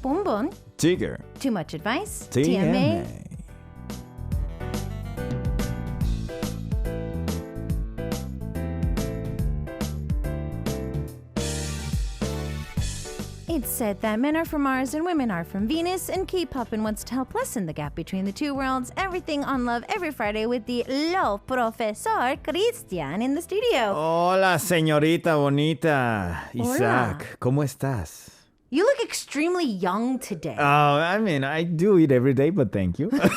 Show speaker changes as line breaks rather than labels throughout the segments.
Bonbon.
Tigger.
Too much advice.
TMA.
It's said that men are from Mars and women are from Venus, and K-Poppin wants to help lessen the gap between the two worlds. Everything on love every Friday with the Lo Profesor Christian in the studio.
Hola, señorita bonita. Isaac, ¿cómo estás?
You look extremely young today.
Oh, I mean, I do it every day, but thank you. I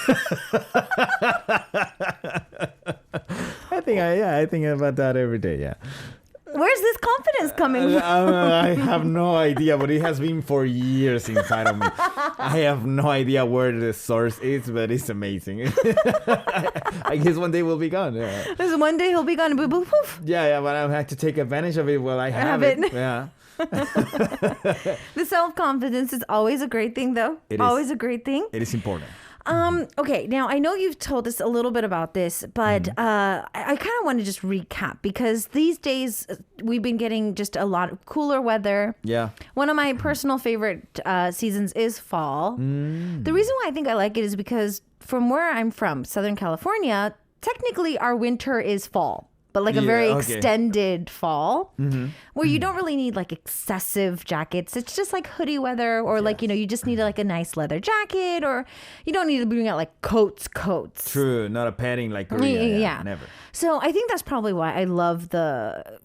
think about that every day, yeah.
Where's this confidence coming from?
I have no idea, but it has been for years inside of me. I have no idea where the source is, but it's amazing. I guess one day we'll be gone. Yeah.
One day he'll be gone. Poof.
Yeah, but I have to take advantage of it while I have it. Yeah.
The self-confidence is always a great thing, though. Always a great thing.
It is important.
Okay, now I know you've told us a little bit about this, but I kind of want to just recap because these days we've been getting just a lot of cooler weather.
Yeah.
One of my personal favorite seasons is fall. The reason why I think I like it is because from where I'm from, Southern California, technically our winter is fall. But like a very extended fall where you don't really need like excessive jackets. It's just like hoodie weather or like, you just need like a nice leather jacket or you don't need to bring out like coats.
True. Not a padding like Korea.
Yeah.
Never.
So I think that's probably why I love the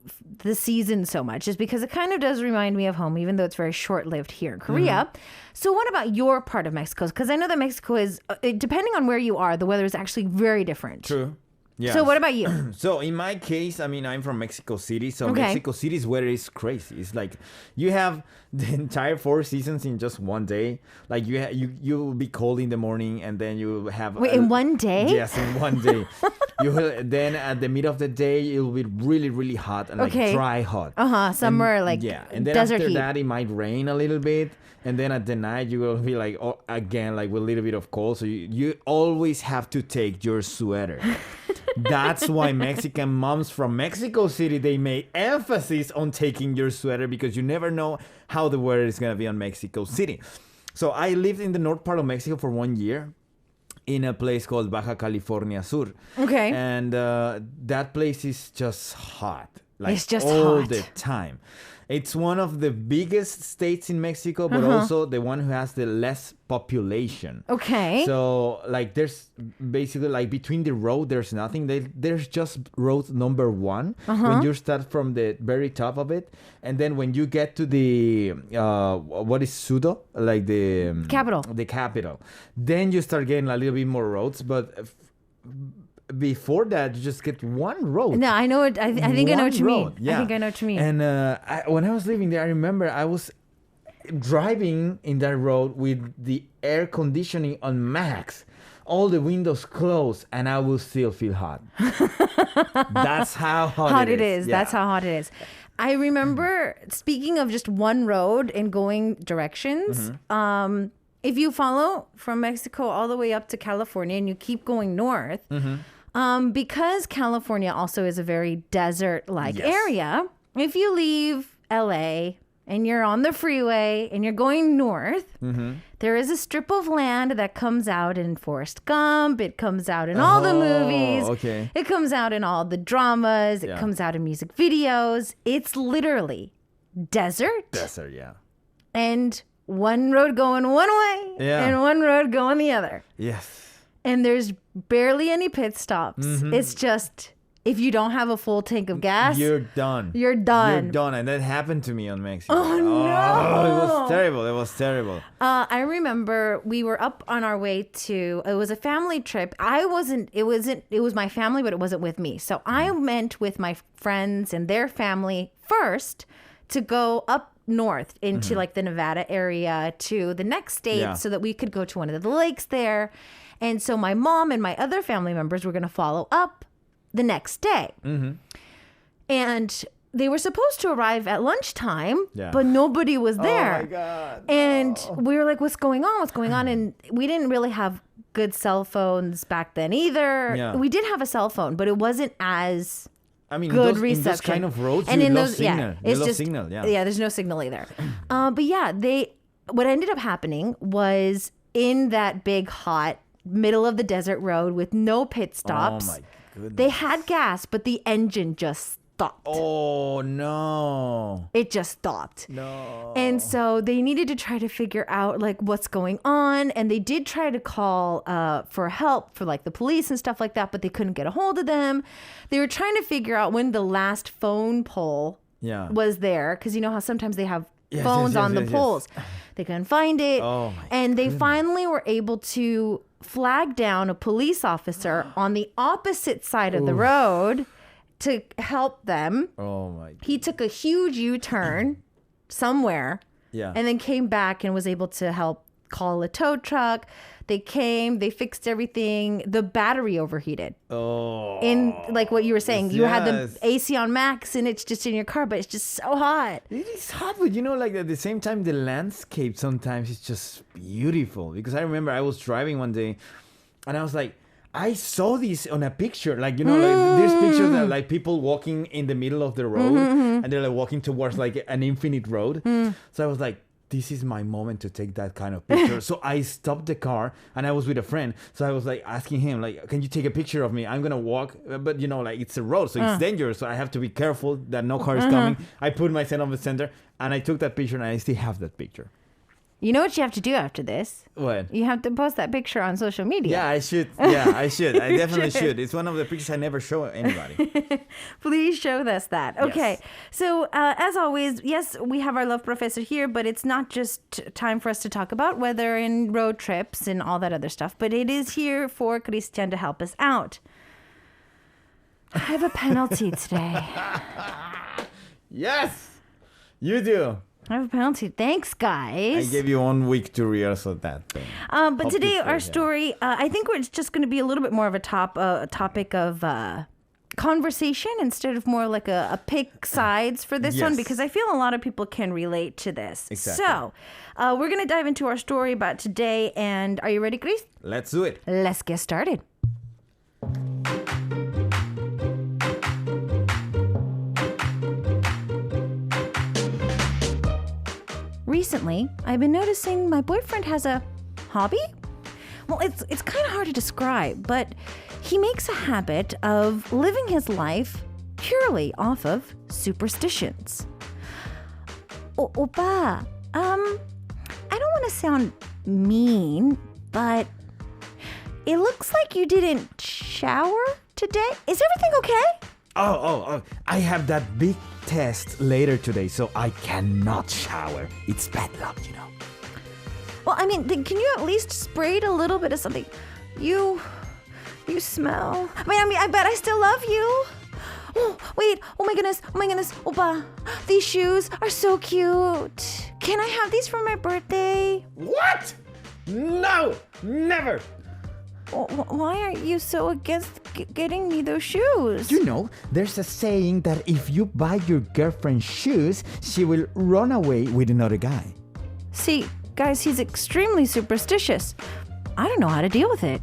season so much is because it kind of does remind me of home, even though it's very short-lived here in Korea. So what about your part of Mexico? Because I know that Mexico is, depending on where you are, the weather is actually very different.
True. Yeah.
So what about you?
So in my case, I mean, I'm from Mexico City. So Mexico City's weather is crazy. It's like you have the entire 4 seasons in just one day. Like you will be cold in the morning and then you have...
Wait, in one day?
Yes, in one day. Then at the middle of the day, it will be really, really hot and like dry hot.
Summer, and, like
and then
desert
after
heat.
that, it might rain a little bit. And then at the night, you will be like, again, like with a little bit of cold. So you always have to take your sweater. That's why Mexican moms from Mexico City, they made emphasis on taking your sweater because you never know how the weather is going to be on Mexico City. So I lived in the north part of Mexico for 1 year in a place called Baja California Sur.
Okay.
And that place is just hot. Like
it's just
all
hot.
the time. It's one of the biggest states in Mexico, but also the one who has the less population.
Okay.
So, like, there's basically, like, between the road, there's nothing. There's just road number 1 when you start from the very top of it. And then when you get to the, what is Sudo? Like the...
Capital.
The capital. Then you start getting a little bit more roads, but... Before that, you just get one road.
No, I know it. I think I know what you mean.
Yeah.
I think I know what you mean.
And when I was living there, I remember I was driving in that road with the air conditioning on max, all the windows closed, and I will still feel hot. That's how hot it is.
Yeah. That's how hot it is. I remember, speaking of just one road and going directions, if you follow from Mexico all the way up to California and you keep going north, because California also is a very desert-like area, if you leave LA and you're on the freeway and you're going north, there is a strip of land that comes out in Forrest Gump. It comes out in all the movies.
Okay.
It comes out in all the dramas. It comes out in music videos. It's literally desert.
Desert, yeah.
And one road going one way and one road going the other.
Yes.
And there's barely any pit stops. It's just, if you don't have a full tank of gas,
you're done.
You're done.
And that happened to me on Mexico.
Oh, no.
It was terrible.
I remember we were up on our way to, it was a family trip. It was my family, but it wasn't with me. So I went with my friends and their family first to go up north into like the Nevada area to the next state so that we could go to one of the lakes there. And so my mom and my other family members were going to follow up the next day. And they were supposed to arrive at lunchtime, but nobody was there.
Oh my God.
And we were like, what's going on? And we didn't really have good cell phones back then either.
Yeah.
We did have a cell phone, but it wasn't as...
good
reception.
In those kind of roads,
and
you
in
lose
those,
signal.
it's
you lose
just
signal,
there's no signal either. But yeah, what ended up happening was in that big, hot, middle of the desert road with no pit stops.
Oh my goodness.
They had gas, but the engine just stopped.
Oh no.
It just stopped.
No.
And so they needed to try to figure out like what's going on. And they did try to call for help for like the police and stuff like that, but they couldn't get a hold of them. They were trying to figure out when the last phone pole was there. Because you know how sometimes they have phones on the poles. They couldn't find it.
Oh my
and they finally were able to flag down a police officer on the opposite side of the road to help them.
Oh my God.
He took a huge U-turn somewhere and then came back and was able to help call a tow truck. They came, they fixed everything. The battery overheated.
Oh.
In like what you were saying, you had the AC on max and it's just in your car, but it's just so hot.
It is hot, but you know, like at the same time, the landscape sometimes is just beautiful. Because I remember I was driving one day and I was like, I saw this on a picture. Like, you know, like there's pictures that like people walking in the middle of the road and they're like walking towards like an infinite road. So I was like, this is my moment to take that kind of picture. So I stopped the car and I was with a friend. So I was like asking him, like, can you take a picture of me? I'm going to walk. But, you know, like it's a road, so it's dangerous. So I have to be careful that no car is coming. I put myself on the center and I took that picture and I still have that picture.
You know what you have to do after this?
What?
You have to post that picture on social media.
Yeah, I should. Yeah, I should. I definitely should. It's one of the pictures I never show anybody.
Please show us that. Okay.
Yes.
So, as always, yes, we have our love professor here, but it's not just time for us to talk about weather and road trips and all that other stuff, but it is here for Christian to help us out. I have a penalty today.
Yes, you do.
I have a penalty. Thanks, guys.
I gave you 1 week to rehearsal that thing.
But today, our story, I think it's just going to be a little bit more of a topic of conversation instead of more like a pick sides for this one, because I feel a lot of people can relate to this.
Exactly.
So, we're going to dive into our story about today. And are you ready, Chris?
Let's do it.
Let's get started. Recently, I've been noticing my boyfriend has a hobby. Well, it's kind of hard to describe, but he makes a habit of living his life purely off of superstitions. Oppa, I don't want to sound mean, but it looks like you didn't shower today. Is everything okay?
Oh, I have that big test later today, so I cannot shower. It's bad luck, you know.
Well, I mean, can you at least spray it a little bit of something? You smell. I mean, I bet I still love you. Oh, wait. Oh my goodness. Oppa, these shoes are so cute. Can I have these for my birthday?
What? No, never.
Why are you so against getting me those shoes?
You know, there's a saying that if you buy your girlfriend shoes, she will run away with another guy.
See, guys, he's extremely superstitious. I don't know how to deal with it.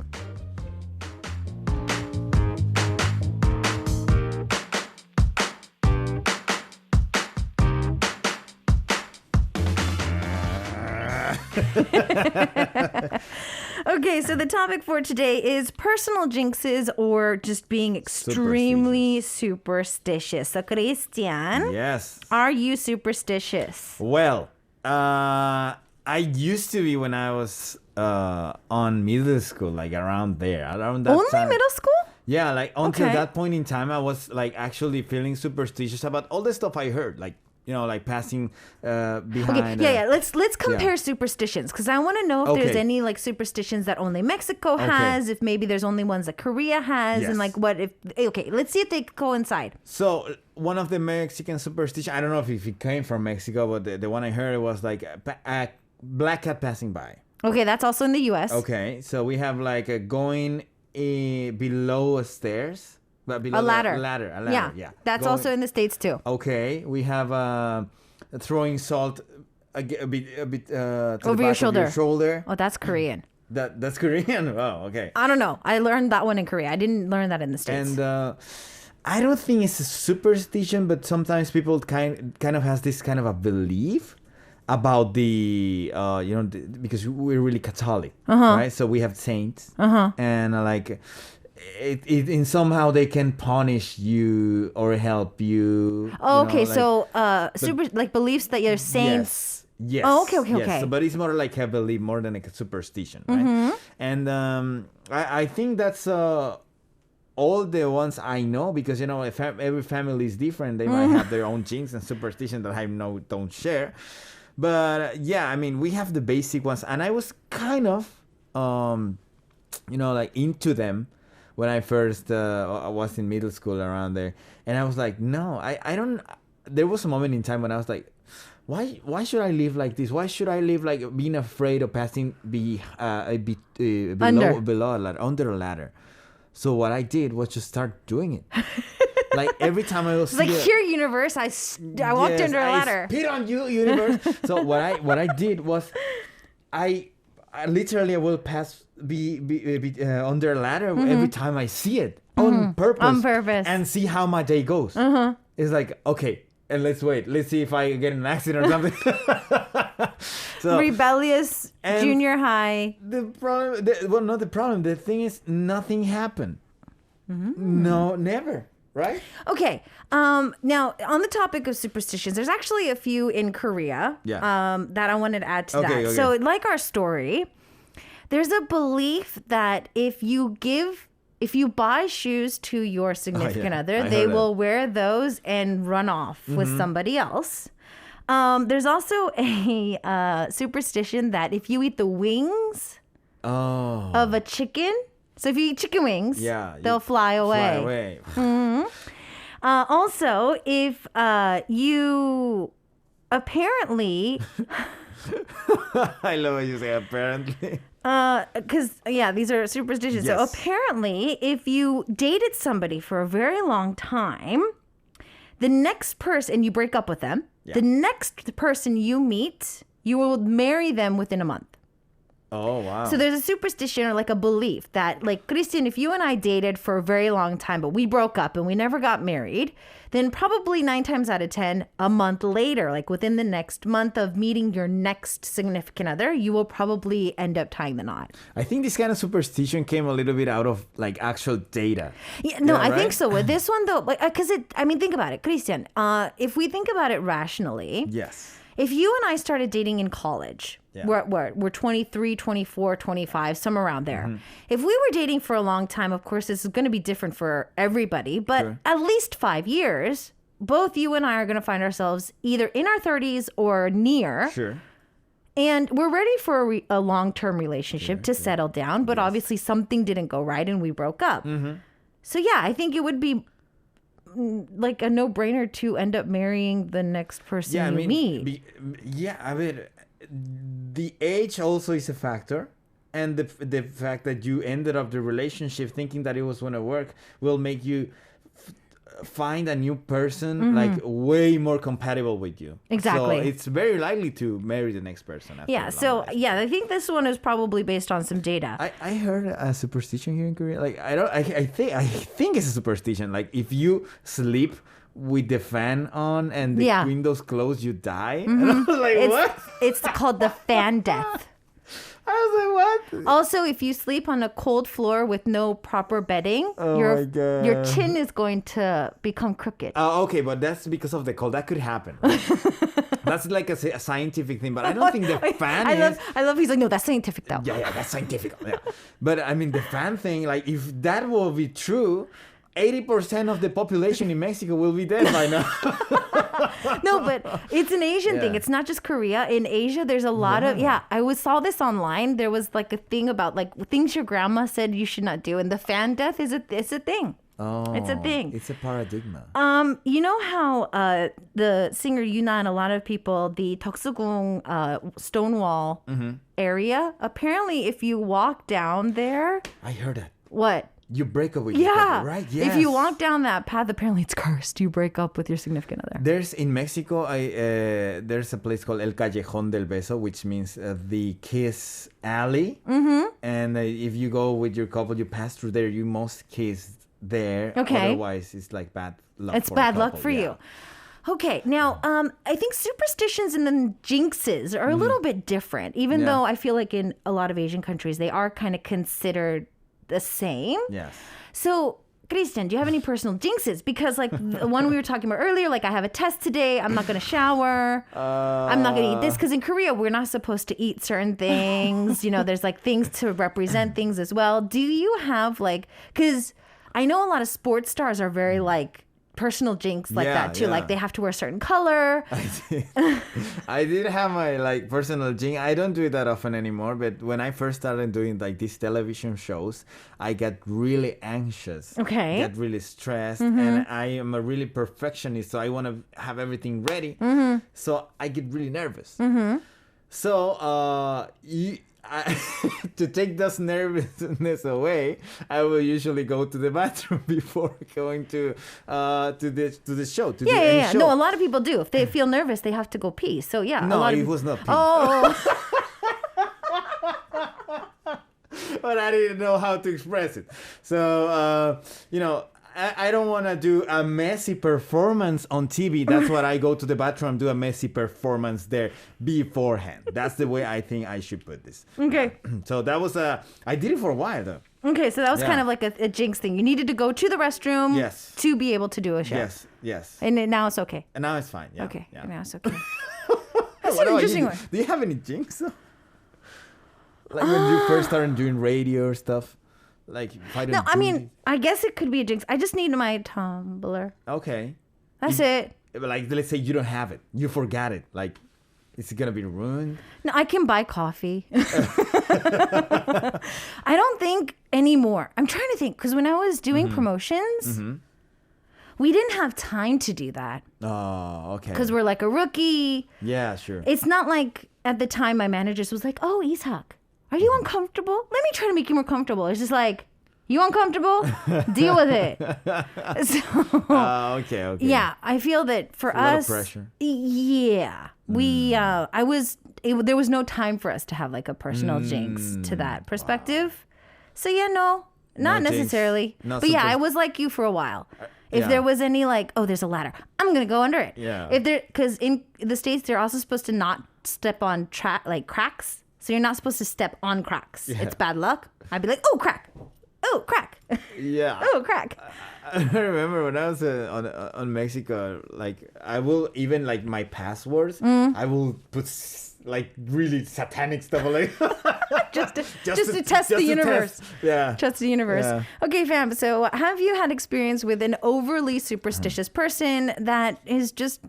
Okay, so the topic for today is personal jinxes or just being extremely superstitious. So, Christian,
Yes.
are you superstitious?
Well, I used to be when I was on middle school, like around that
Only
time.
middle school?
Yeah, like until
Okay.
that point in time, I was like actually feeling superstitious about all the stuff I heard, like, you know, like passing behind.
Okay, yeah. Let's compare superstitions because I want to know if there's
Okay.
any like superstitions that only Mexico has, if maybe there's only ones that Korea has,
Yes.
and like what if? Okay, let's see if they coincide.
So one of the Mexican superstition, I don't know if it came from Mexico, but the one I heard was like a black cat passing by.
Okay, that's also in the U.S.
Okay, so we have like a going below a stairs. But below
A ladder.
A ladder, yeah.
That's
Going-
also in the States too.
Okay, we have throwing salt a bit to the
Over
back
your
of
shoulder.
your shoulder.
Oh, that's Korean.
That's Korean. Oh, okay.
I don't know. I learned that one in Korea. I didn't learn that in the States.
And I don't think it's a superstition, but sometimes people kind of has this kind of a belief about because we're really Catholic, right? So we have saints, and it in somehow they can punish you or help you.
Oh, okay, so super like beliefs that you're saints.
Yes.
Oh, okay.
So, but it's more like a belief more than like a superstition, right? And I think that's all the ones I know, because every family is different. They might have their own jinx and superstition that I don't share. But we have the basic ones, and I was kind of into them when I first I was in middle school around there, and I was like, no, I don't. There was a moment in time when I was like, why should I live like this? Why should I live like being afraid of passing under a ladder? So what I did was just start doing it. Like every time I was
here, universe, I walked under a ladder.
I spit on you, universe. So what I did was I literally will be under a ladder every time I see it on purpose and see how my day goes. It's like, okay, and let's wait. Let's see if I get in an accident or something. So,
rebellious junior high.
The problem, not the problem. The thing is, nothing happened. No, never. Right?
Okay. Now, on the topic of superstitions, there's actually a few in Korea that I wanted to add to that. Okay. So, like our story, there's a belief that if you buy shoes to your significant other, they will wear those and run off with somebody else. There's also a superstition that if you eat the wings of a chicken, so if you eat chicken wings, they'll fly away. Also, if you apparently...
I love what you say, apparently.
Because, these are superstitions. Yes. So apparently, if you dated somebody for a very long time, the next person, and you break up with them, the next person you meet, you will marry them within a month.
Oh, wow.
So there's a superstition or like a belief that, like, Christian, if you and I dated for a very long time, but we broke up and we never got married, then probably 9 times out of 10, a month later, like within the next month of meeting your next significant other, you will probably end up tying the knot.
I think this kind of superstition came a little bit out of like actual data.
I think so. With this one though, because think about it, Christian. If we think about it rationally,
yes.
If you and I started dating in college, we're 23, 24, 25, somewhere around there. If we were dating for a long time, of course, this is going to be different for everybody. But at least 5 years, both you and I are going to find ourselves either in our 30s or near.
Sure.
And we're ready for a long-term relationship to settle down. But obviously something didn't go right and we broke up. So I think it would be like a no-brainer to end up marrying the next person you meet.
The age also is a factor, and the fact that you ended up the relationship thinking that it was going to work will make you find a new person like way more compatible with you.
Exactly.
So it's very likely to marry the next person.
I think this one is probably based on some data.
I heard a superstition here in Korea. Like I think it's a superstition. Like if you sleep with the fan on and the windows closed, you die. And I was like, what?
It's called the fan death.
I was like, what?
Also, if you sleep on a cold floor with no proper bedding, your chin is going to become crooked.
Okay, but that's because of the cold. That could happen. That's like a scientific thing, but I don't think the fan
I love he's like, no, that's scientific though.
Yeah, that's scientific. Yeah. But I mean, the fan thing, like if that will be true, 80% of the population in Mexico will be dead by now.
No, but it's an Asian thing. It's not just Korea. In Asia, there's a lot of, I saw this online. There was like a thing about like things your grandma said you should not do. And the fan death it's a thing.
Oh,
it's a thing.
It's a paradigm.
You know how the singer Yuna and a lot of people, the Toksugung Stonewall area, apparently if you walk down there.
I heard that.
What?
You break up with your couple, right? Yes.
If you walk down that path, apparently it's cursed. You break up with your significant other.
There's in Mexico, there's a place called El Callejón del Beso, which means the kiss alley. And if you go with your couple, you pass through there, you must kiss there.
Okay.
Otherwise, it's like bad luck.
It's bad luck for you. Okay, now I think superstitions and then jinxes are a little bit different, even though I feel like in a lot of Asian countries they are kind of considered the same.
Yes.
So, Christian, do you have any personal jinxes? Because like the one we were talking about earlier, like I have a test today, I'm not going to shower, I'm not going to eat this. Because in Korea, we're not supposed to eat certain things. You know, there's like things to represent things as well. Do you have like, because I know a lot of sports stars are very like, personal jinx like that too. Like they have to wear a certain color.
I did have my like personal jinx. I don't do it that often anymore, but when I first started doing like these television shows, I get really anxious.
Okay.
Get really stressed, and I am a really perfectionist, so I want to have everything ready. So I get really nervous. So to take this nervousness away, I will usually go to the bathroom before going to the show.
Yeah. No, a lot of people do. If they feel nervous, they have to go pee. So yeah.
No, it was not pee.
Oh.
But I didn't know how to express it. So I don't want to do a messy performance on TV. That's why I go to the bathroom and do a messy performance there beforehand. That's the way I think I should put this.
Okay.
So that was I did it for a while though.
Okay, so that was kind of like a jinx thing. You needed to go to the restroom to be able to do a show.
Yes.
And now it's okay.
And now it's fine. Yeah.
Okay.
Yeah.
Now it's okay. That's an interesting one.
Do you have any jinx? Like when you first started doing radio or stuff? Like if I
No, I mean, I guess it could be a jinx. I just need my tumbler.
Okay.
That's it.
Like let's say you don't have it. You forgot it. Like is it gonna be ruined?
No, I can buy coffee. I don't think anymore. I'm trying to think because when I was doing promotions, we didn't have time to do that.
Oh, okay.
Because we're like a rookie.
Yeah, sure.
It's not like at the time my manager was like, "Oh, Ishak, are you uncomfortable? Let me try to make you more comfortable." It's just like, you uncomfortable? Deal with it.
Okay.
Yeah, I feel that for us,
a lot of pressure.
Yeah, we. There was no time for us to have like a personal jinx to that perspective. So yeah, no, not necessarily. But yeah, I was like you for a while. If there was any like, oh, there's a ladder, I'm gonna go under it.
Yeah.
Because in the States, they're also supposed to not step on cracks. So you're not supposed to step on cracks. Yeah. It's bad luck. I'd be like, oh, crack. Oh, crack.
Yeah.
Oh, crack.
I remember when I was on Mexico, like I will even like my passwords, I will put like really satanic stuff like
just to test the universe. Test the universe.
Yeah.
Okay, fam. So have you had experience with an overly superstitious person that is just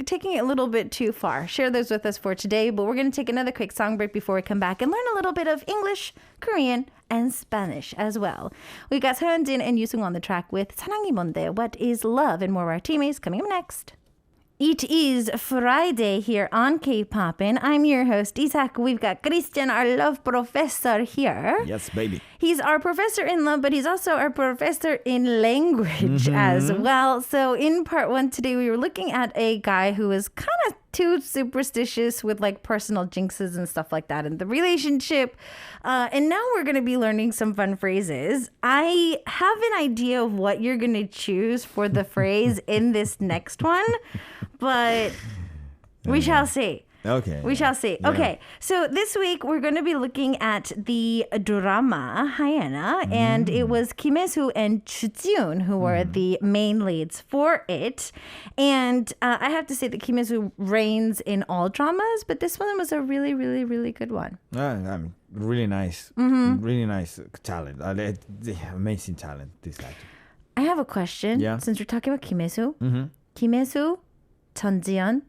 taking it a little bit too far? Share those with us for today. But we're going to take another quick song break before we come back and learn a little bit of English, Korean, and Spanish as well. We got Seonjin and Yusung on the track with 사랑이 뭔데? What is love? And more of our teammates coming up next. It is Friday here on K-Poppin. I'm your host, Isaac. We've got Christian, our love professor here.
Yes, baby.
He's our professor in love, but he's also our professor in language as well. So in part one today, we were looking at a guy who was kind of too superstitious with like personal jinxes and stuff like that in the relationship. And now we're going to be learning some fun phrases. I have an idea of what you're going to choose for the phrase in this next one, but we shall see.
Okay.
We shall see.
Yeah.
Okay. So this week we're going to be looking at the drama Hyena, and it was Kim Hye-soo and Chu Ji-yoon who were the main leads for it. And I have to say that Kim Hye-soo reigns in all dramas, but this one was a really, really, really good one.
Really nice. Really nice talent. Amazing talent, this actor.
I have a question.
Yeah.
Since we're talking about Kim Hye-soo. Kim Hye-soo, Chun Ji-yeon,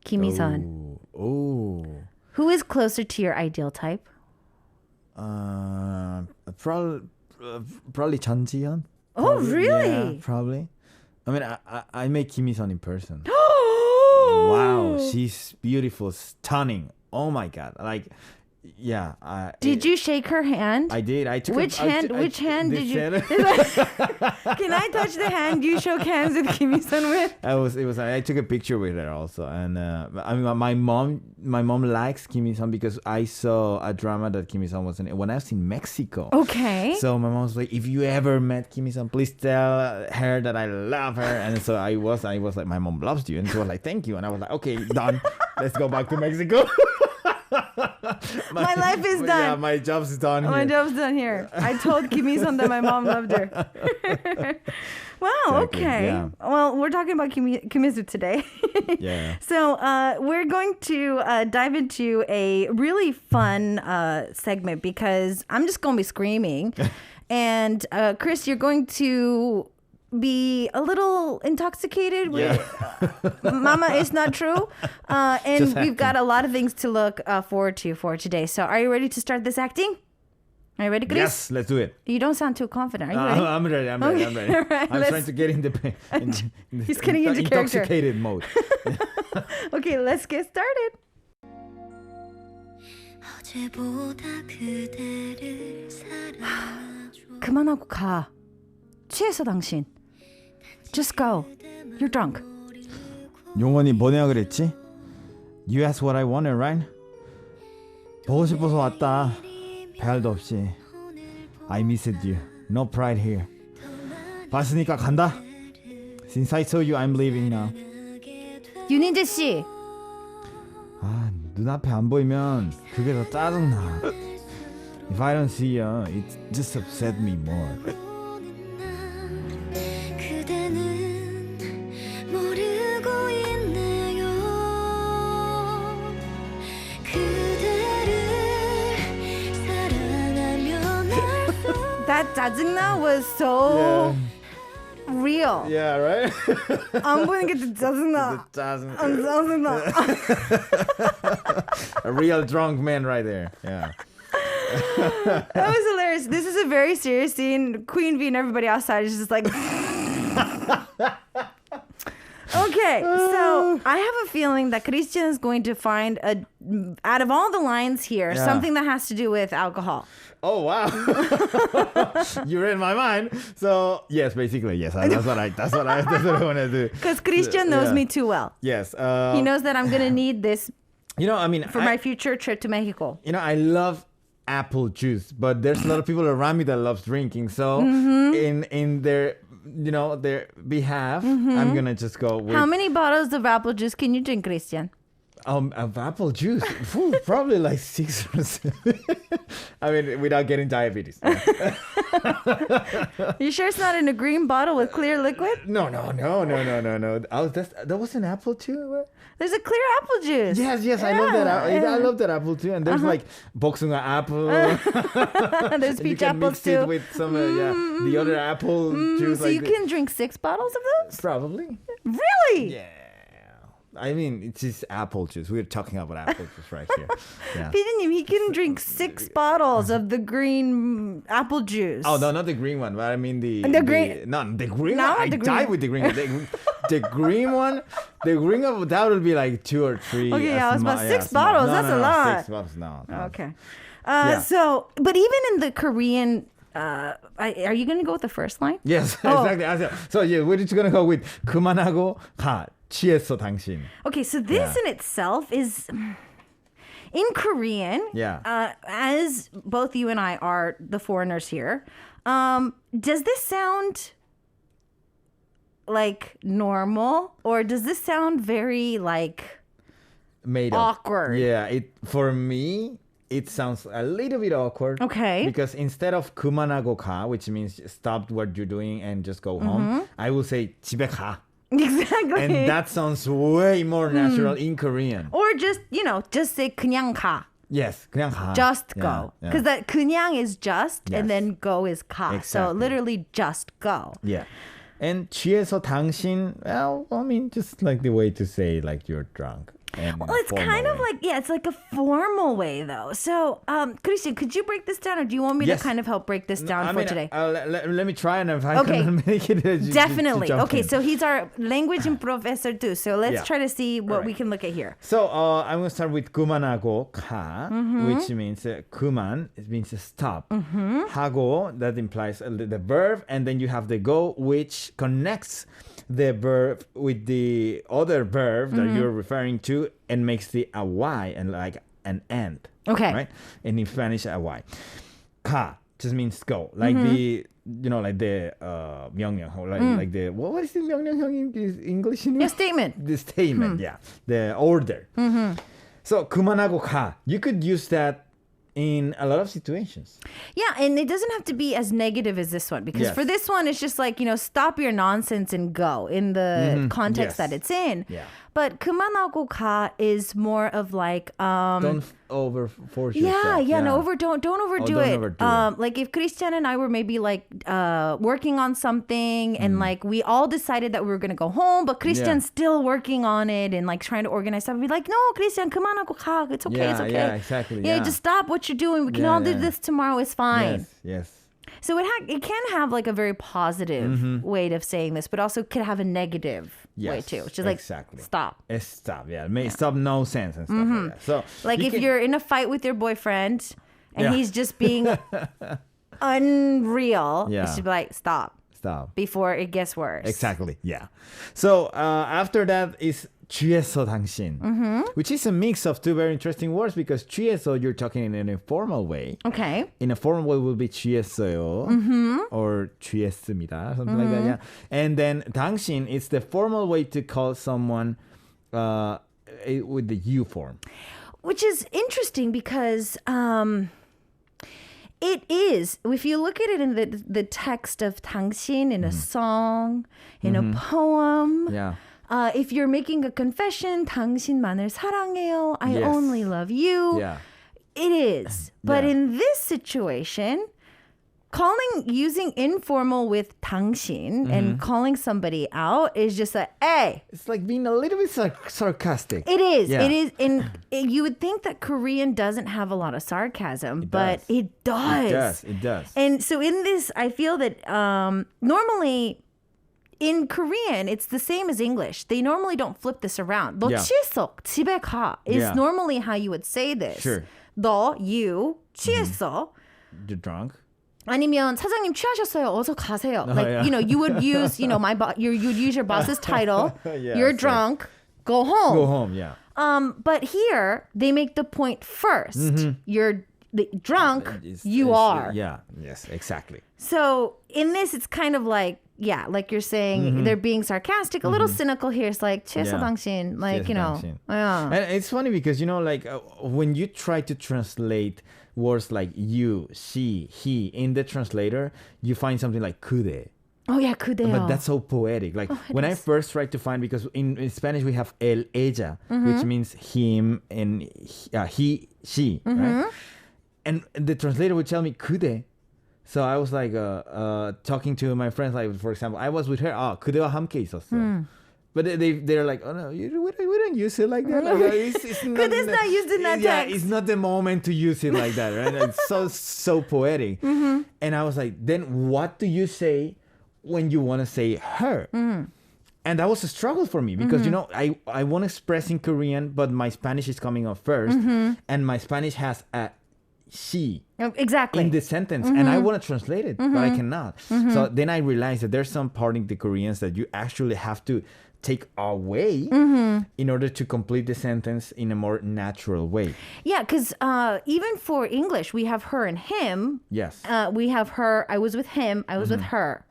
Kim Hee-sun.
Oh.
Who is closer to your ideal type?
Probably Chun Ji-yeon.
Oh, really?
Yeah, probably. I mean, I met Kim Hee-sun in person. Wow, she's beautiful, stunning. Oh my God! Like, Yeah.
Did you shake her hand?
I did. I took
Which hand did you? Can I touch the hand you shook hands with Kim Il-sung with?
I took a picture with her also, and I mean my mom likes Kim Il-sung because I saw a drama that Kim Il-sung was in when I was in Mexico.
Okay.
So my mom was like, if you ever met Kim Il-sung, please tell her that I love her. And so I was like, my mom loves you, and she was like, thank you, and I was like, okay, done. Let's go back to Mexico.
My life is done.
Yeah, my job's done.
My job's done here. I told Kim Il-sung that my mom loved her. Wow.
Exactly,
Okay.
yeah.
Well, we're talking about Kim Il-sung today.
Yeah.
So we're going to dive into a really fun segment because I'm just going to be screaming. And Chris, you're going to be a little intoxicated with Mama It's Not True. And we've got a lot of things to look forward to for today. So are you ready to start this acting? Are you ready, Chris?
Yes, let's do it.
You don't sound too confident. Are you ready?
I'm ready. I'm ready.
Right,
I'm trying to get in the
He's getting into character.
intoxicated mode.
Okay, let's get started. 그만하고 가. 취해서 당신. Just go. You're drunk.
용원이 뭐냐 그랬지? You asked what I wanted, right? 보고 싶어서 왔다. 별도 없이. I missed you. No pride here. 봤으니까 간다. Since I saw you, I'm leaving now.
윤인재 씨.
아, 눈앞에 안 보이면 그게 더 짜증나. If I don't see you, it just upset me more.
That 짜증나 was so real.
Yeah, right?
안 보이는 게 짜증나. 안 짜증나.
A real drunk man right there. Yeah.
That was hilarious. This is a very serious scene. Queen Bee and everybody outside is just like... Okay, so I have a feeling that Christian is going to find out of all the lines here, something that has to do with alcohol.
Oh wow! You read my mind. So yes, basically yes. That's what I want to do.
Because Christian knows me too well.
Yes.
He knows that I'm gonna need this.
For
my future trip to Mexico.
I love apple juice, but there's a lot of people around me that loves drinking. So in their their behalf, I'm gonna just go with...
How many bottles of apple juice can you drink, Christian?
Of apple juice, probably like 6 or 7. I mean, without getting diabetes.
You sure it's not in a green bottle with clear liquid?
No. That was an apple too.
There's a clear apple juice.
Yes, I love that. I love that apple too. And there's like 복숭아 apple.
There's peach apples
too. You can mix it
too.
with some the other apple juice.
So you can drink 6 bottles of those?
Probably.
Really?
Yeah. I mean, it's just apple juice. We're talking about apple juice right here. Yeah.
피디님, he can drink 6 bottles of the green apple juice.
Oh, no, not the green one. But I mean the
green.
No, the green
No,
one.
the
I
green.
died with the green. The green one. The green one, that would be like 2 or 3.
Okay, yeah, I was about 6 bottles. That's a lot.
6 bottles. No.
Okay. So, but even in the Korean, are you going to go with the first line?
Yes, exactly. So yeah, we're just gonna go with 그만하고 가. 취했어 당신.
Okay, so this in itself is in Korean.
Yeah.
As both you and I are the foreigners here, does this sound like normal, or does this sound very like
made
awkward?
Up. Yeah. For me, it sounds a little bit awkward.
Okay.
Because instead of 그만하고 가, which means stop what you're doing and just go home, I will say 집에 가.
Exactly.
And that sounds way more natural in Korean.
Or just say 그냥 가.
Yes, 그냥 가.
Just go. Because that 그냥 is just, and then go is 가.
Exactly.
So literally just go.
Yeah. And 취해서 당신, well, I mean, just like the way to say like you're drunk. and
Well, it's kind of like, it's like a formal way though. So, Christian, could you break this down or do you want me to kind of help break this down for today?
Let me try and if I can make it.
Definitely. Okay, so he's our language professor too. So let's try to see what we can look at here.
So I'm going to start with 그만하고 가, which means 그만. It means stop. 하고, that implies the verb, and then you have the go, which connects the verb with the other verb that you're referring to and makes the a y and like an end.
Okay.
Right? And in Spanish, a y. 가 just means go. Like the, like the 명령, like the, what is the 명령 in English?
A statement.
The statement, yeah. The order. So, 그만하고 가. You could use that in a lot of situations.
Yeah, and it doesn't have to be as negative as this one because for this one, it's just like, stop your nonsense and go in the context that it's in.
Yeah.
But 그만하고 가 is more of like
don't overforce yourself.
Don't overdo it. Like if Christian and I were maybe like working on something and like we all decided that we were gonna go home, but Christian's still working on it and like trying to organize stuff. We'd be like, no, Christian, 그만하고 가. It's okay. It's okay.
Yeah, exactly.
Yeah, just stop what you're doing. We can all do this tomorrow. It's fine.
Yes.
So it can have like a very positive way of saying this, but also could have a negative way too, which is like stop.
Stop. Yeah, stop nonsense and stuff like that. So
like if you're in a fight with your boyfriend and he's just being unreal, you should be like stop before it gets worse.
Exactly. Yeah. So after that is 취했어 당신, which is a mix of two very interesting words because 취해서 you're talking in an informal way.
Okay.
In a formal way will be 취했어요 or 취했습니다, something like that. Yeah. And then 당신 is the formal way to call someone with the you form.
Which is interesting because it is, if you look at it in the text of 당신 in a song, in a poem.
Yeah.
If you're making a confession, 당신만을 사랑해요. I only love you.
Yeah.
It is. But in this situation, using informal with 당신 and calling somebody out is just hey.
It's like being a little bit sarcastic.
It is.
Yeah.
It is. And you would think that Korean doesn't have a lot of sarcasm, but it does.
It does.
And so in this, I feel that normally in Korean, it's the same as English. They normally don't flip this around. 너 취했어. 집에 가 is normally how you would say this.
Sure.
you 취했어.
You're drunk.
아니면 사장님 취하셨어요. 어서 가세요. Like you would use you'd use your boss's title. You're drunk. Go home.
Go home. Yeah.
But here they make the point first. You're drunk. You are.
Yeah. Yes. Exactly.
So in this, it's kind of like. Yeah, like you're saying, they're being sarcastic, a little cynical here. It's like, 취했어 당신, like,
당신.
Yeah.
And it's funny because, like, when you try to translate words like you, she, he in the translator, you find something like 그대.
Oh, yeah, 그대요.
But that's so poetic. Like, when I first tried to find, because in Spanish we have el, ella, which means him and he, she, right? And the translator would tell me 그대. So I was like talking to my friends, like for example, I was with her. 그대와 함께 있었어. But they're like, oh no, we don't use it like that. Like, it's
not used in that text.
Yeah, it's not the moment to use it like that, right? It's so poetic. And I was like, then what do you say when you want to say her? And that was a struggle for me because I want to express in Korean, but my Spanish is coming up first, and my Spanish has a she
exactly
in the sentence and I want to translate it but I cannot. So then I realized that there's some part in the Koreans that you actually have to take away in order to complete the sentence in a more natural way.
Yeah, because even for English we have her and him.
Yes.
We have her, I was with him, I was with her.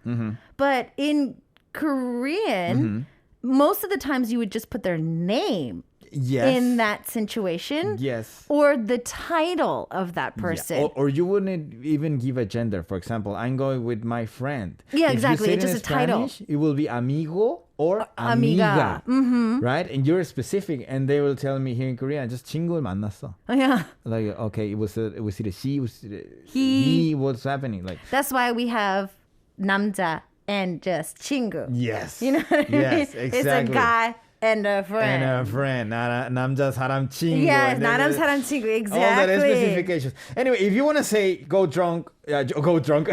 But in Korean most of the times you would just put their name in that situation.
Yes.
Or the title of that person.
Yeah. Or you wouldn't even give a gender. For example, I'm going with my friend.
Yeah,
if
exactly.
It's
just a title.
It will be amigo or amiga. Right? And you're specific. And they will tell me here in Korea, just 친구를 만났어.
Yeah.
Like, okay, it was either she, was he, what's happening? Like
that's why we have 남자 and just 친구.
Yes.
You know what I mean?
Exactly.
It's a guy And a friend.
And a friend. 남자 사람 친구.
Yes, 나람 사람 친구. Exactly.
All that specifications. Anyway, if you want to say go drunk, go drunk.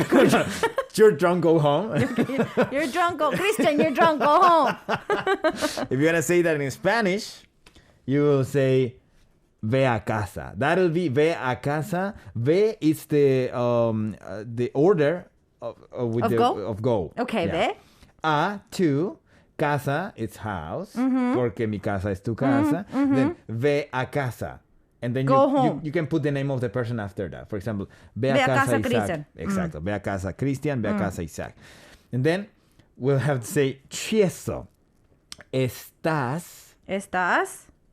You're drunk, go home.
You're drunk, go. Christian, you're drunk, go home.
If you want to say that in Spanish, you will say ve a casa. That'll be ve a casa. Ve is the order of go.
Okay, ve.
A, to. Casa, it's house. Porque mi casa es tu casa. Then ve a casa. And then
Go home.
You can put the name of the person after that. For example, ve a casa Isaac.
Christian.
Exacto. Ve a casa Christian, ve a casa Isaac. And then we'll have to say, Chieso, estás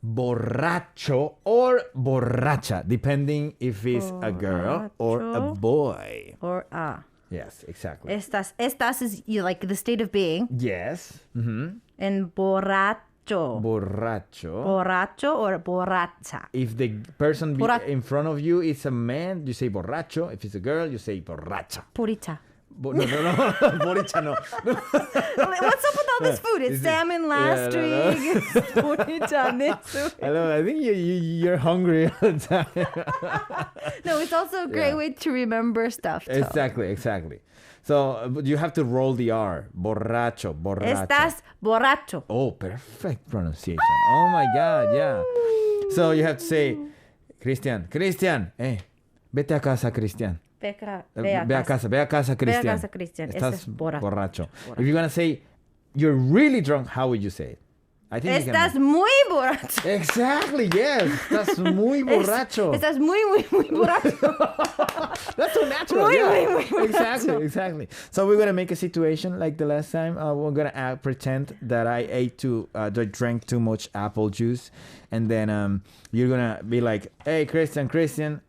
borracho or borracha, depending if it's a girl or a boy.
Or a.
Yes, exactly.
Estás is like the state of being.
Yes. Mm-hmm.
And borracho. Borracho or borracha.
If the person in front of you is a man, you say borracho. If it's a girl, you say borracha.
Puricha.
No. Boricha, no.
What's up with all this food? It's salmon last week. It's puricha next week.
Hello, I think you're hungry all the time.
No, it's also a great way to remember stuff. Too.
Exactly. So but you have to roll the R. Borracho.
Estás borracho.
Oh, perfect pronunciation. Oh my God, yeah. So you have to say, Christian, hey, vete a casa, Christian. Ve a casa, Christian.
Estás
borracho. If you're going to say, you're really drunk, how would you say it? I think
Estás muy borracho.
Exactly, yes. Estás muy borracho.
Estás muy borracho.
That's so natural.
Muy
borracho. Exactly. So we're going to make a situation like the last time. We're going to pretend that I drank too much apple juice. And then you're going to be like, hey, Christian.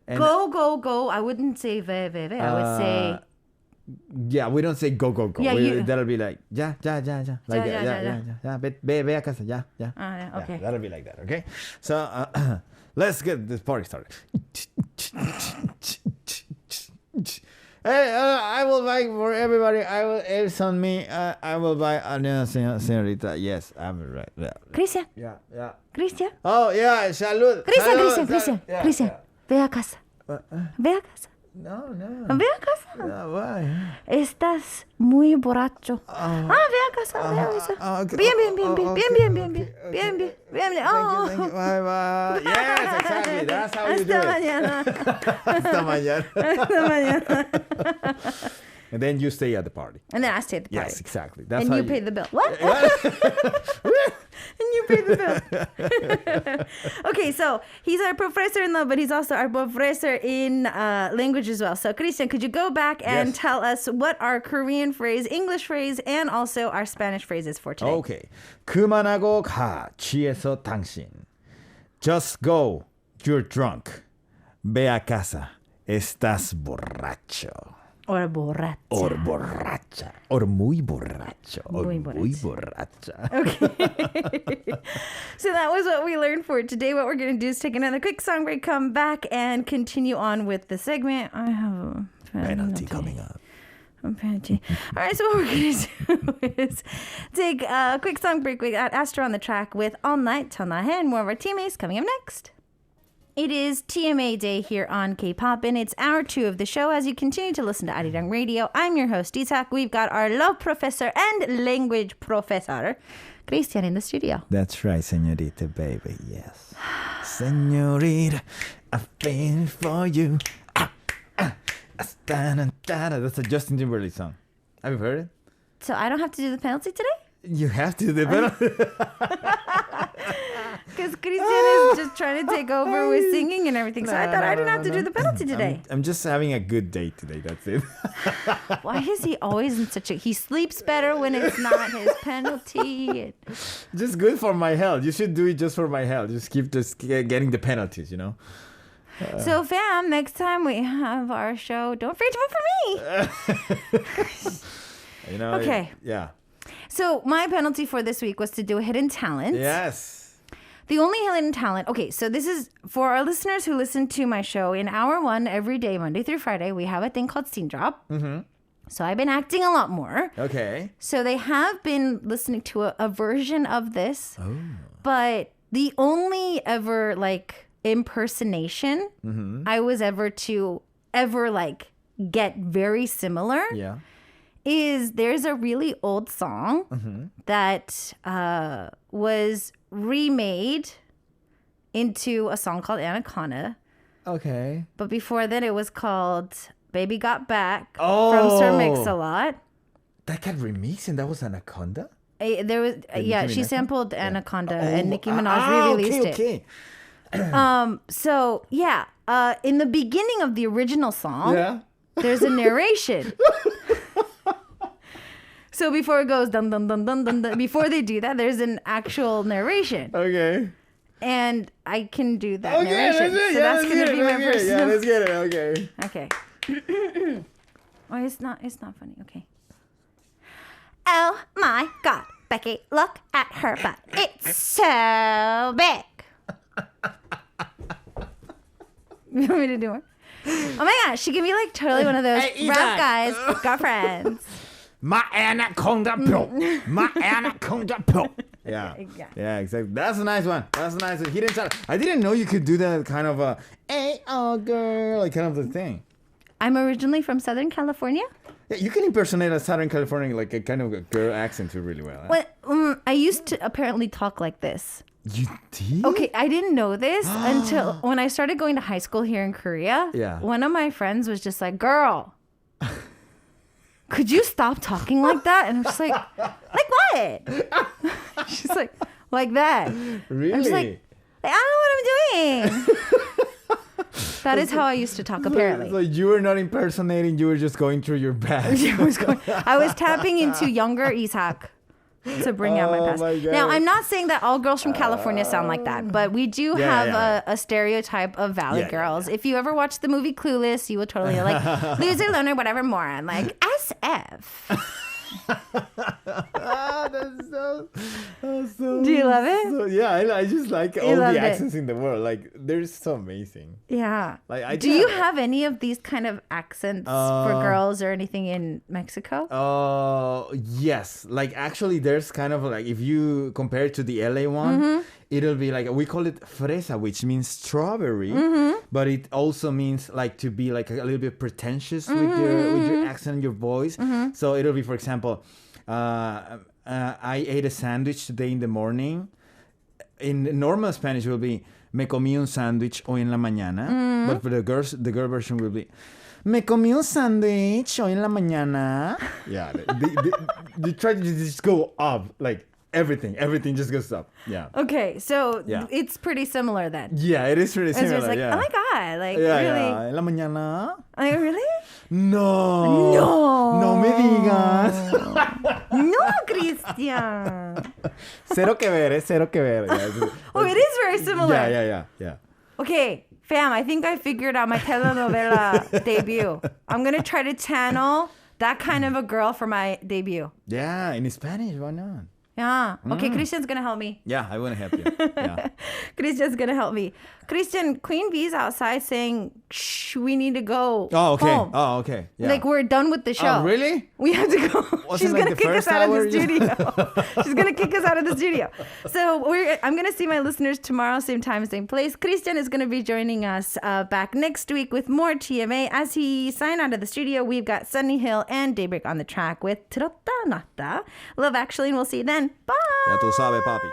And
go. I wouldn't say ve. I would say...
Yeah, we don't say go.
Yeah,
that'll be like like ve a casa, yeah.
Okay.
Yeah, that'll be like that, okay? So let's get this party started. Hey, I will buy for everybody. It's on me. I will buy señorita. Yes, I'm right. Yeah.
Christian.
Yeah.
Christian.
Oh yeah, salud.
Christian. Ve a casa.
No.
Ve a casa.
Yeah, why?
Estás muy borracho. Ve a casa.
Okay.
Bien.
Thank you. Bye. Yes, exactly. That's how you do it. Hasta mañana. And then you stay at the party.
And then I stay at the party.
Yes, exactly. That's
and
how
you pay the bill. What? And you pay the bill. Okay, so he's our professor in love, but he's also our professor in language as well. So, Christian, could you go back and tell us what our Korean phrase, English phrase, and also our Spanish phrase is for today?
Okay. 그만하고 가, 취해서 당신. Just go, you're drunk. Ve a casa, estás borracho.
Or borracha.
Or borracha. Or muy borracho. Or muy borracha.
Okay. So that was what we learned for today. What we're going to do is take another quick song break, come back, and continue on with the segment. I have a
penalty coming up.
Penalty. All right, so what we're going to do is take a quick song break. We got Astra on the track with All Night Till Night, and more of our teammates coming up next. It is TMA Day here on K-Poppin. It's hour 2 of the show as you continue to listen to Arirang Radio. I'm your host, Isak. We've got our love professor and language professor, Christian, in the studio.
That's right, señorita, baby, yes. Señorita, I've been for you. That's a Justin Timberlake song. Have you heard it?
So I don't have to do the penalty today?
You have to do the penalty.
Because Christian is just trying to take over with singing and everything. So I thought I didn't have to do the penalty today.
I'm just having a good day today. That's it.
Why is he always in such a... He sleeps better when it's not his penalty.
Just good for my health. You should do it just for my health. Just keep getting the penalties, you know?
So, fam, next time we have our show, don't forget to vote for me.
You know?
Okay.
Yeah.
So my penalty for this week was to do a hidden talent.
Yes.
The only hidden talent. Okay, so this is for our listeners who listen to my show in hour 1 every day, Monday through Friday. We have a thing called Scene Drop. Mm-hmm. So I've been acting a lot more.
Okay.
So they have been listening to a version of this. But the only ever like impersonation I was ever like get very similar
Yeah.
is there's a really old song that was remade into a song called Anaconda.
Okay.
But before that, it was called Baby Got Back from Sir Mix-a-Lot.
That got remixed and that was Anaconda?
There was,
Nicki
she
Minaj?
sampled Anaconda and Nicki Minaj re-released it.
Okay.
So, yeah, in the beginning of the original song,
Yeah.
there's a narration. So before it goes dun dun dun dun dun, dun, before they do that, there's an actual narration.
Okay.
And I can do that
Okay,
narration.
that's it.
So
Yeah,
that's going to be my
okay.
personal.
Yeah, let's get it. Okay.
Okay. Oh, it's not funny. Okay. Oh my God, Becky, look at her butt. It's so big. You want me to do more? Oh my gosh, she can be like totally one of those
Hey,
rough guys, got friends.
My anaconda pill. My anaconda pill. Yeah.
Yeah.
Yeah, exactly. That's a nice one. That's a nice one. Hidden talent. I didn't know you could do that kind of a, hey, oh, girl, like kind of the thing.
I'm originally from Southern California.
Yeah, you can impersonate a Southern California, like a kind of a girl accent too really well. Huh?
Well, I used to apparently talk like this.
You did?
Okay, I didn't know this until when I started going to high school here in Korea.
Yeah.
One of my friends was just like, girl, could you stop talking like that? And I'm just like what? She's like that.
Really?
I'm just like, I don't know what I'm doing. That is how I used to talk, apparently.
So you were not impersonating, you were just going through your bag.
I was tapping into younger Ishak to bring out my past.
my God.
Now, I'm not saying that all girls from California sound like that, but we do have a stereotype of Valley girls. If you ever watch the movie Clueless, you will totally like loser, loner, whatever, moron. Like SF.
That's so
Do you love it?
so- yeah, I just like all
loved
the
it.
accents in the world. Like, they're so amazing.
Yeah.
Like,
Do you have any of these kind of accents for girls or anything in Mexico?
Yes. Like, actually, there's kind of like, if you compare it to the LA one, it'll be like, we call it fresa, which means strawberry, but it also means like to be like a little bit pretentious with your accent, your voice. So it'll be, for example, I ate a sandwich today in the morning. In normal Spanish, it will be me comí un sándwich hoy en la mañana. But for the girl version will be me comí un sándwich hoy en la mañana. Yeah, they try to just go up, like everything just goes up. Yeah.
Okay, so
Yeah.
it's pretty similar then.
Yeah, it is pretty
It's
similar.
just like,
yeah.
oh my God, like
Yeah,
really?
yeah. En la mañana.
Like, really?
No. No me digas.
No, Christian.
Cero que ver, cero que ver. Yeah,
Oh, it is very similar.
Yeah.
Okay, fam, I think I figured out my telenovela debut. I'm going to try to channel that kind of a girl for my debut.
Yeah, in Spanish, why not?
Yeah. Okay, Christian's going to help me.
Yeah, I want to help you. Yeah.
Christian's going to help me. Christian, Queen Bee's outside saying, shh, we need to go
Oh, okay.
home.
Oh, okay. Yeah.
Like, we're done with the show.
Oh, really?
We have to go.
Wasn't
She's
like
going to
the
kick us
first
out of
hour?
the studio. She's going to kick us out of the studio. So I'm going to see my listeners tomorrow, same time, same place. Christian is going to be joining us back next week with more TMA. As he signed out of the studio, we've got Sunny Hill and Daybreak on the track with Trotta Nata. Love Actually, and we'll see you then. Bye.
Ya tú sabes, papi.